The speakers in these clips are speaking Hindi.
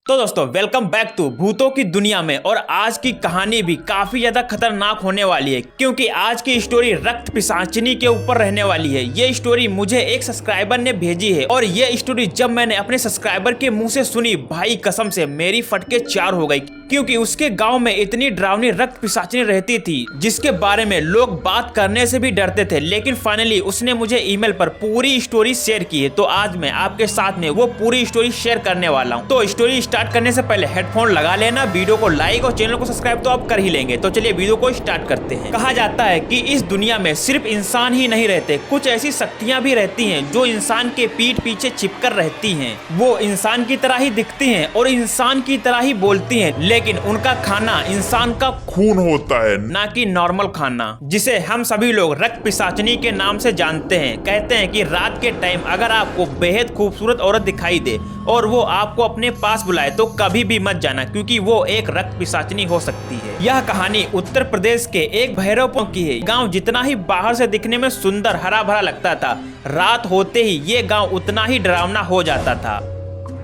तो दोस्तों वेलकम बैक टू भूतों की दुनिया में। और आज की कहानी भी काफी ज्यादा खतरनाक होने वाली है, क्योंकि आज की स्टोरी रक्त पिशाचिनी के ऊपर रहने वाली है। ये स्टोरी मुझे एक सब्सक्राइबर ने भेजी है और ये स्टोरी जब मैंने अपने सब्सक्राइबर के मुंह से सुनी, भाई कसम से मेरी फटके चार हो गई, क्योंकि उसके गांव में इतनी डरावनी रक्त पिशाचिनी रहती थी जिसके बारे में लोग बात करने से भी डरते थे। लेकिन फाइनली उसने मुझे ईमेल पर पूरी स्टोरी शेयर की है, तो आज मैं आपके साथ में वो पूरी स्टोरी शेयर करने वाला हूँ। तो स्टोरी स्टार्ट करने से पहले हेडफोन लगा लेना, वीडियो को लाइक और चैनल को सब्सक्राइब तो आप कर ही लेंगे। तो चलिए वीडियो को स्टार्ट करते हैं। कहा जाता है कि इस दुनिया में सिर्फ इंसान ही नहीं रहते, कुछ ऐसी शक्तियां भी रहती हैं जो इंसान के पीठ पीछे छिपकर रहती हैं। वो इंसान की तरह ही दिखती हैं और इंसान की तरह ही बोलती हैं, लेकिन उनका खाना इंसान का खून होता है, ना कि नॉर्मल खाना, जिसे हम सभी लोग रक्त पिशाचिनी के नाम से जानते हैं। कहते हैं कि रात के टाइम अगर आपको बेहद खूबसूरत औरत दिखाई दे और वो आपको अपने पास बुलाए तो कभी भी मत जाना, क्योंकि वो एक रक्त पिशाचिनी हो सकती है। यह कहानी उत्तर प्रदेश के एक भैरवपुर की है। गांव जितना ही बाहर से दिखने में सुंदर हरा भरा लगता था, रात होते ही ये गांव उतना ही डरावना हो जाता था।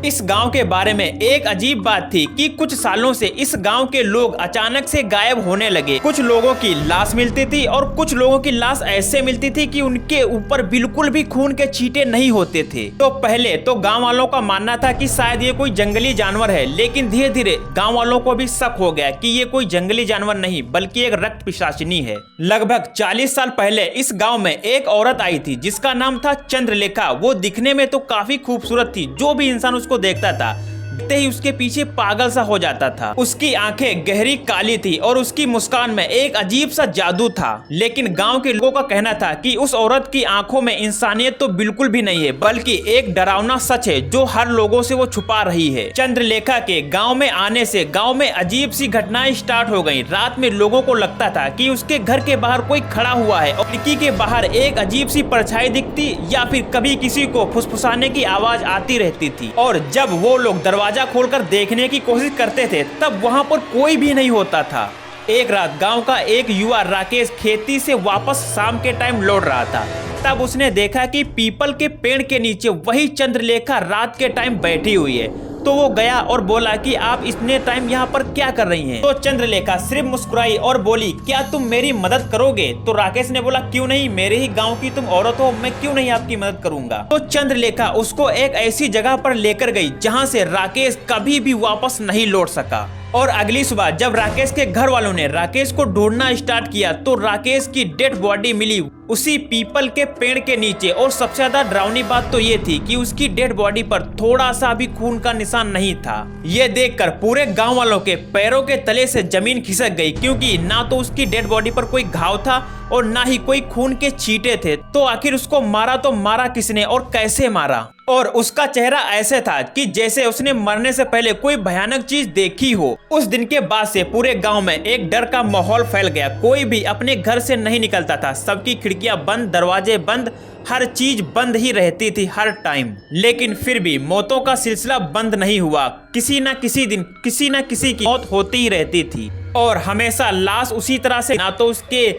इस गांव के बारे में एक अजीब बात थी कि कुछ सालों से इस गांव के लोग अचानक से गायब होने लगे। कुछ लोगों की लाश मिलती थी और कुछ लोगों की लाश ऐसे मिलती थी कि उनके ऊपर बिल्कुल भी खून के छींटे नहीं होते थे। तो पहले तो गांव वालों का मानना था कि शायद ये कोई जंगली जानवर है, लेकिन धीरे धीरे गांव वालों को भी शक हो गया कि ये कोई जंगली जानवर नहीं बल्कि एक रक्त पिशाचिनी है। लगभग 40 साल पहले इस गाँव में एक औरत आई थी जिसका नाम था चंद्रलेखा। वो दिखने में तो काफी खूबसूरत थी, जो भी इंसान उसको देखता था देखते ही उसके पीछे पागल सा हो जाता था। उसकी आंखें गहरी काली थी और उसकी मुस्कान में एक अजीब सा जादू था। लेकिन गांव के लोगों का कहना था कि उस औरत की आंखों में इंसानियत तो बिल्कुल भी नहीं है, बल्कि एक डरावना सच है जो हर लोगों से वो छुपा रही है। चंद्रलेखा के गांव में आने से गांव में अजीब सी घटनाएं स्टार्ट हो गयी। रात में लोगों को लगता था कि उसके घर के बाहर कोई खड़ा हुआ है और खिड़की के बाहर एक अजीब सी परछाई दिखती, या फिर कभी किसी को फुसफुसाने की आवाज आती रहती थी। और जब वो लोग दरवाजा खोलकर देखने की कोशिश करते थे तब वहां पर कोई भी नहीं होता था। एक रात गांव का एक युवा राकेश खेती से वापस शाम के टाइम लौट रहा था। तब उसने देखा कि पीपल के पेड़ के नीचे वही चंद्रलेखा रात के टाइम बैठी हुई है। तो वो गया और बोला कि आप इतने टाइम यहाँ पर क्या कर रही हैं? तो चंद्रलेखा सिर्फ मुस्कुराई और बोली, क्या तुम मेरी मदद करोगे? तो राकेश ने बोला, क्यों नहीं, मेरे ही गांव की तुम औरत हो, मैं क्यों नहीं आपकी मदद करूंगा। तो चंद्रलेखा उसको एक ऐसी जगह पर लेकर गई जहाँ से राकेश कभी भी वापस नहीं लौट सका। और अगली सुबह जब राकेश के घर वालों ने राकेश को ढूंढना स्टार्ट किया तो राकेश की डेड बॉडी मिली उसी पीपल के पेड़ के नीचे। और सबसे ज्यादा डरावनी बात तो ये थी कि उसकी डेड बॉडी पर थोड़ा सा भी खून का निशान नहीं था। ये देखकर पूरे गांव वालों के पैरों के तले से जमीन खिसक गई, क्योंकि ना तो उसकी डेड बॉडी पर कोई घाव था और ना ही कोई खून के छींटे थे। तो आखिर उसको मारा तो मारा किसने और कैसे मारा? और उसका चेहरा ऐसे था कि जैसे उसने मरने से पहले कोई भयानक चीज देखी हो। उस दिन के बाद से पूरे गांव में एक डर का माहौल फैल गया। कोई भी अपने घर से नहीं निकलता था, सबकी खिड़कियां बंद, दरवाजे बंद, हर चीज बंद ही रहती थी हर टाइम। लेकिन फिर भी मौतों का सिलसिला बंद नहीं हुआ। किसी न किसी दिन किसी न किसी की मौत होती ही रहती थी और हमेशा लाश उसी तरह से, ना तो उसके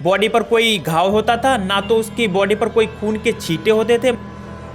बॉडी पर कोई घाव होता था, ना तो उसकी बॉडी पर कोई खून के छींटे होते थे,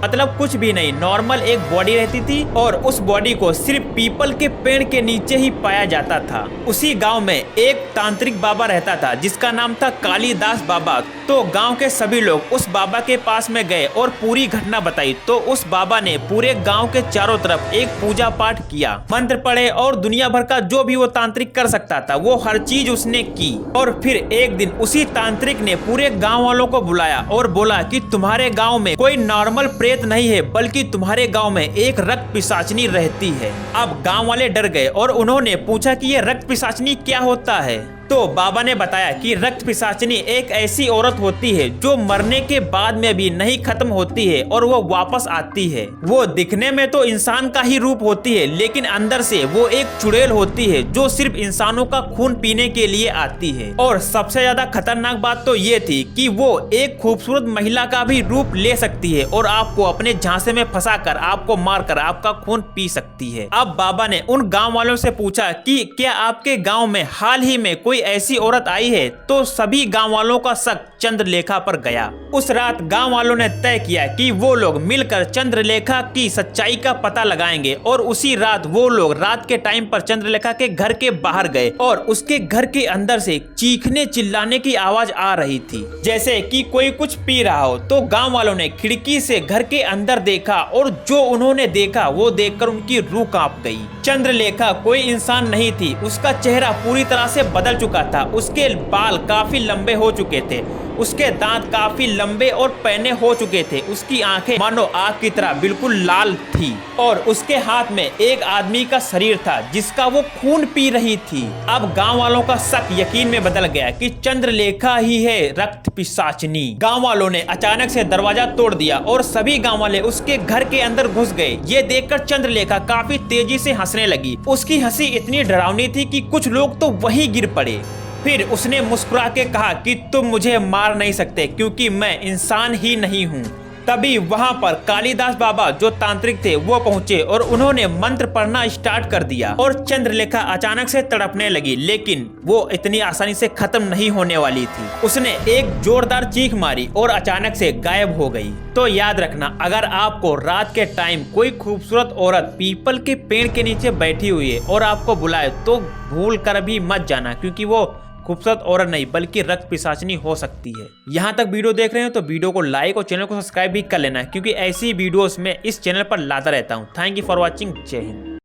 मतलब कुछ भी नहीं, नॉर्मल एक बॉडी रहती थी। और उस बॉडी को सिर्फ पीपल के पेड़ के नीचे ही पाया जाता था। उसी गांव में एक तांत्रिक बाबा रहता था जिसका नाम था कालीदास बाबा। तो गांव के सभी लोग उस बाबा के पास में गए और पूरी घटना बताई। तो उस बाबा ने पूरे गांव के चारों तरफ एक पूजा पाठ किया, मंत्र पढ़े और दुनिया भर का जो भी वो तांत्रिक कर सकता था वो हर चीज उसने की। और फिर एक दिन उसी तांत्रिक ने पूरे गाँव वालों को बुलाया और बोला कि तुम्हारे गाँव में कोई नॉर्मल नहीं है, बल्कि तुम्हारे गांव में एक रक्त पिशाचिनी रहती है। अब गांव वाले डर गए और उन्होंने पूछा कि ये रक्त पिशाचिनी क्या होता है। तो बाबा ने बताया कि रक्त पिशाचिनी एक ऐसी औरत होती है जो मरने के बाद में भी नहीं खत्म होती है और वो वापस आती है। वो दिखने में तो इंसान का ही रूप होती है, लेकिन अंदर से वो एक चुड़ैल होती है जो सिर्फ इंसानों का खून पीने के लिए आती है। और सबसे ज्यादा खतरनाक बात तो ये थी कि वो एक खूबसूरत महिला का भी रूप ले सकती है और आपको अपने झांसे में फंसाकर आपको मारकर आपका खून पी सकती है। अब बाबा ने उन गाँव वालों से पूछा कि क्या आपके गाँव में हाल ही में कोई कोई ऐसी औरत आई है, तो सभी गांव वालों का शक चंद्रलेखा पर गया। उस रात गांव वालों ने तय किया कि वो लोग मिलकर चंद्रलेखा की सच्चाई का पता लगाएंगे और उसी रात वो लोग रात के टाइम पर चंद्रलेखा के घर के बाहर गए और उसके घर के अंदर से चीखने चिल्लाने की आवाज आ रही थी, जैसे कि कोई कुछ पी रहा हो। तो गांव वालों ने खिड़की से घर के अंदर देखा और जो उन्होंने देखा वो देखकर उनकी रूह कांप गई। चंद्रलेखा कोई इंसान नहीं थी, उसका चेहरा पूरी तरह से बदल चुका था। उसके बाल काफी लंबे हो चुके थे, उसके दांत काफी लंबे और पैने हो चुके थे, उसकी आंखें मानो आग की तरह बिल्कुल लाल थी और उसके हाथ में एक आदमी का शरीर था जिसका वो खून पी रही थी। अब गांव वालों का शक यकीन में बदल गया कि चंद्रलेखा ही है रक्त पिशाचिनी। गांव वालों ने अचानक से दरवाजा तोड़ दिया और सभी गांव वाले उसके घर के अंदर घुस गए। ये देखकर चंद्रलेखा काफी तेजी से हंसने लगी। उसकी हंसी इतनी डरावनी थी कि कुछ लोग तो वहीं गिर पड़े। फिर उसने मुस्कुरा के कहा कि तुम मुझे मार नहीं सकते क्योंकि मैं इंसान ही नहीं हूँ। तभी वहाँ पर कालिदास बाबा जो तांत्रिक थे वो पहुँचे और उन्होंने मंत्र पढ़ना स्टार्ट कर दिया और चंद्रलेखा अचानक से तड़पने लगी, लेकिन वो इतनी आसानी से खत्म नहीं होने वाली थी। उसने एक जोरदार चीख मारी और अचानक से गायब हो गई। तो याद रखना, अगर आपको रात के टाइम कोई खूबसूरत औरत पीपल के पेड़ के नीचे बैठी हुई है और आपको बुलाए तो भूल कर भी मत जाना, क्योंकि वो खूबसूरत औरत नहीं बल्कि रक्त पिशाचिनी हो सकती है। यहाँ तक वीडियो देख रहे हो तो वीडियो को लाइक और चैनल को सब्सक्राइब भी कर लेना, क्योंकि ऐसी वीडियोस में इस चैनल पर लाता रहता हूँ। Thank you for watching. जय हिंद।